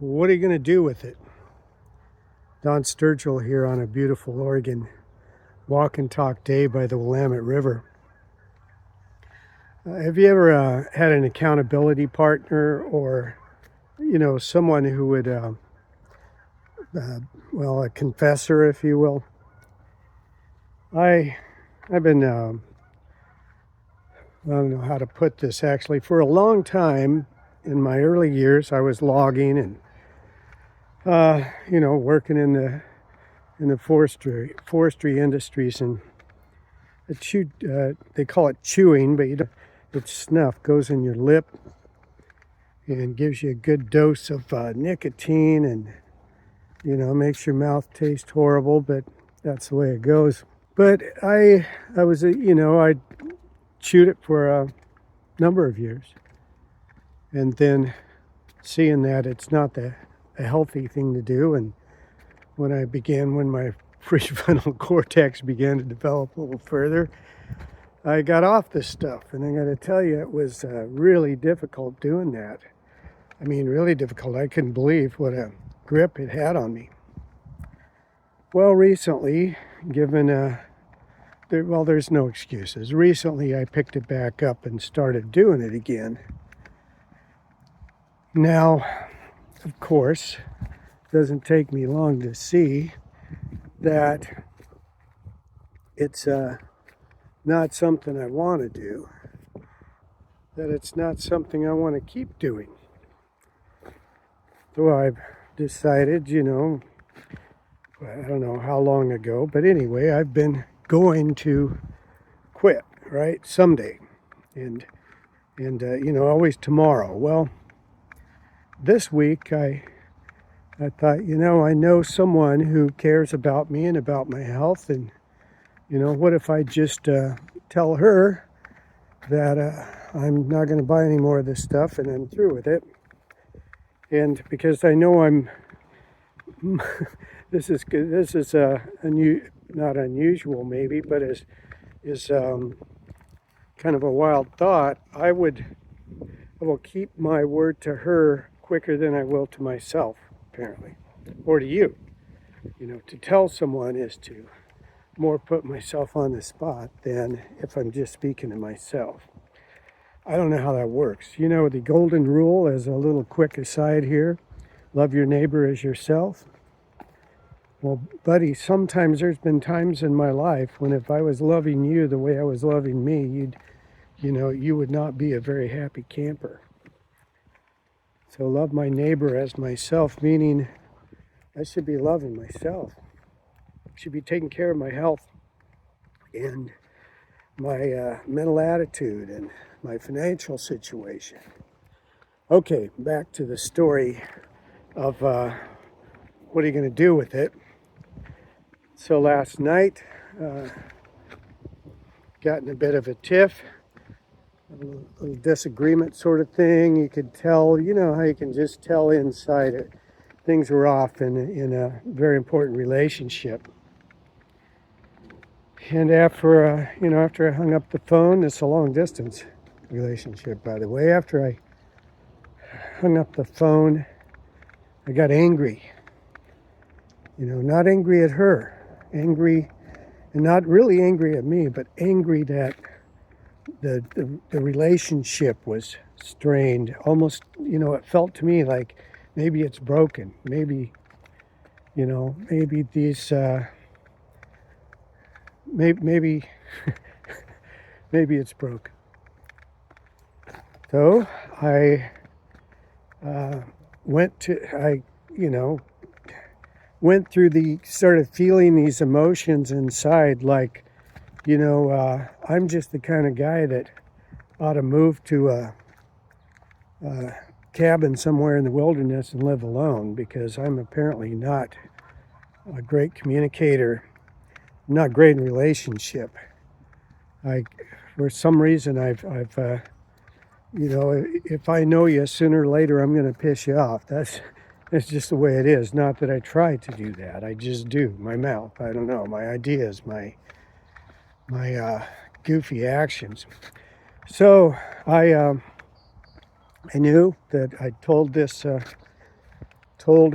What are you going to do with it? Don Sturgill here on a beautiful Oregon walk and talk day by the Willamette River. Have you ever had an accountability partner or, someone who would, a confessor, if you will? I've been, I don't know how to put this actually. For a long time in my early years, I was logging and working in the forestry industries, and they call it chewing, but it's snuff, goes in your lip and gives you a good dose of nicotine, and makes your mouth taste horrible, but that's the way it goes. But I I chewed it for a number of years, and then seeing that it's not a healthy thing to do, and when my prefrontal cortex began to develop a little further, I got off this stuff. And I got to tell you, it was really difficult doing that. I mean, really difficult. I couldn't believe what a grip it had on me. Well, recently, there's no excuses. Recently, I picked it back up and started doing it again. Now, of course, it doesn't take me long to see that it's not something I want to do, that it's not something I want to keep doing. So I've decided, I don't know how long ago, but anyway, I've been going to quit, right, someday, and always tomorrow. Well, this week I thought, I know someone who cares about me and about my health, and what if I just tell her that I'm not going to buy any more of this stuff and I'm through with it. And because I know this is good. This is not unusual maybe, but is kind of a wild thought. I will keep my word to her quicker than I will to myself, apparently, or to you. To tell someone is to more put myself on the spot than if I'm just speaking to myself. I don't know how that works. The golden rule, as a little quick aside here, love your neighbor as yourself. Well, buddy, sometimes there's been times in my life when if I was loving you the way I was loving me, you would not be a very happy camper. So love my neighbor as myself, meaning I should be loving myself. I should be taking care of my health and my mental attitude and my financial situation. Okay, back to the story of what are you going to do with it? So last night, got in a bit of a tiff, a little disagreement sort of thing. You could tell, how you can just tell inside it. Things were off in a very important relationship. And after I hung up the phone, it's a long distance relationship, by the way. After I hung up the phone, I got angry. Not angry at her, angry, and not really angry at me, but angry that the relationship was strained. Almost, it felt to me like maybe it's broken. Maybe these, maybe it's broken. So I went through started feeling these emotions inside, like, I'm just the kind of guy that ought to move to a cabin somewhere in the wilderness and live alone, because I'm apparently not a great communicator, not great in relationship. For some reason, I've if I know you, sooner or later I'm going to piss you off. That's just the way it is. Not that I try to do that. I just do. My mouth. I don't know. My ideas. My goofy actions. So I knew that I told this told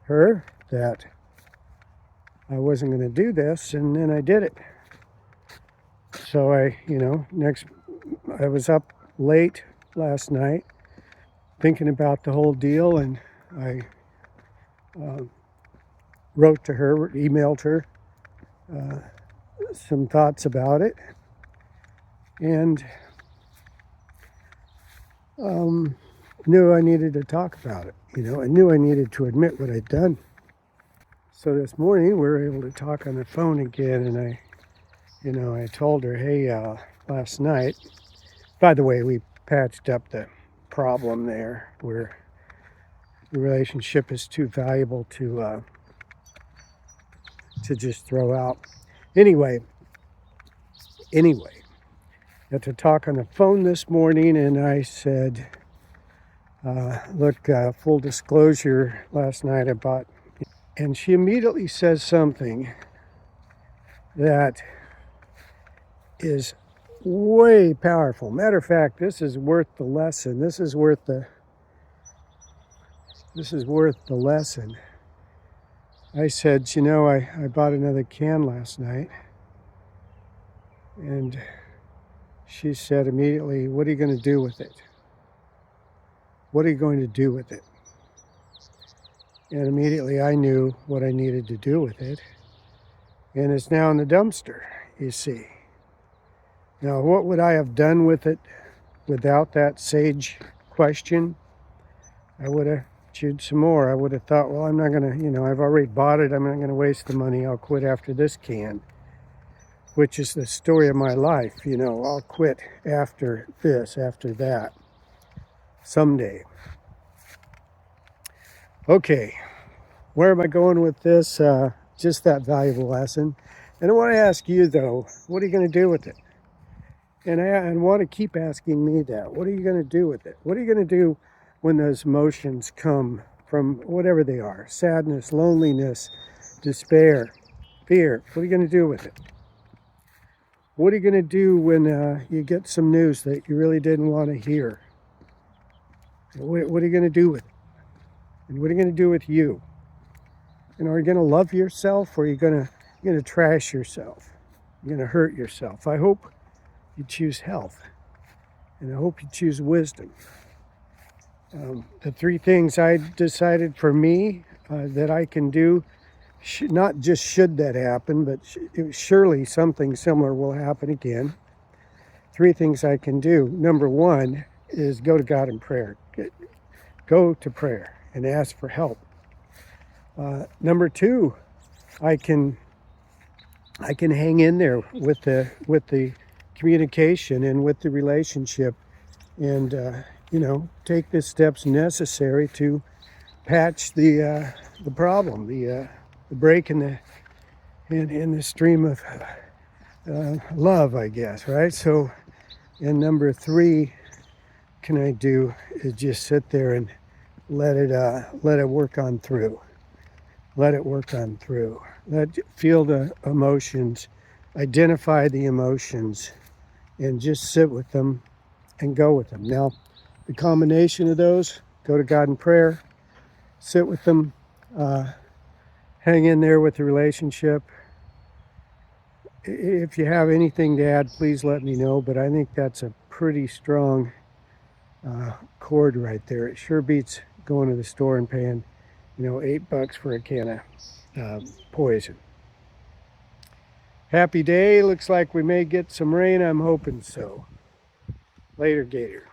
her that I wasn't going to do this, and then I did it. So I was up late last night thinking about the whole deal, and I wrote to her, emailed her some thoughts about it, and knew I needed to talk about it. I knew I needed to admit what I'd done. So this morning we were able to talk on the phone again, and I told her, hey, last night, by the way, we patched up the problem there where the relationship is too valuable to just throw out. Anyway, got to talk on the phone this morning, and I said, look, full disclosure, last night I bought, and she immediately says something that is way powerful. Matter of fact, this is worth the lesson. This is worth the lesson. I said, I bought another can last night. And she said immediately, what are you going to do with it? What are you going to do with it? And immediately I knew what I needed to do with it. And it's now in the dumpster, you see. Now, what would I have done with it without that sage question? I would have chewed some more. I would have thought, well, I'm not going to, I've already bought it. I'm not going to waste the money. I'll quit after this can, which is the story of my life. I'll quit after this, after that, someday. Okay, where am I going with this? Just that valuable lesson. And I want to ask you, though, what are you going to do with it? And I want to keep asking me that. What are you going to do with it? What are you going to do when those emotions come from whatever they are? Sadness, loneliness, despair, fear. What are you going to do with it? What are you going to do when you get some news that you really didn't want to hear? What are you going to do with it? And what are you going to do with you? And are you going to love yourself, or are you going to trash yourself? You're going to hurt yourself. I hope you choose health, and I hope you choose wisdom. The three things I decided for me that I can do, not just should that happen, but surely something similar will happen again. Three things I can do. Number one is go to God in prayer. Go to prayer and ask for help. Number two, I can hang in there with the communication and with the relationship, and take the steps necessary to patch the problem, the break in the stream of love, I guess, right? So, and number three, can I do is just sit there and let it work on through. Let it work on through. Feel the emotions, identify the emotions, and just sit with them and go with them. Now, the combination of those, go to God in prayer, sit with them, hang in there with the relationship. If you have anything to add, please let me know, but I think that's a pretty strong chord right there. It sure beats going to the store and paying, $8 for a can of poison. Happy day. Looks like we may get some rain. I'm hoping so. Later, Gator.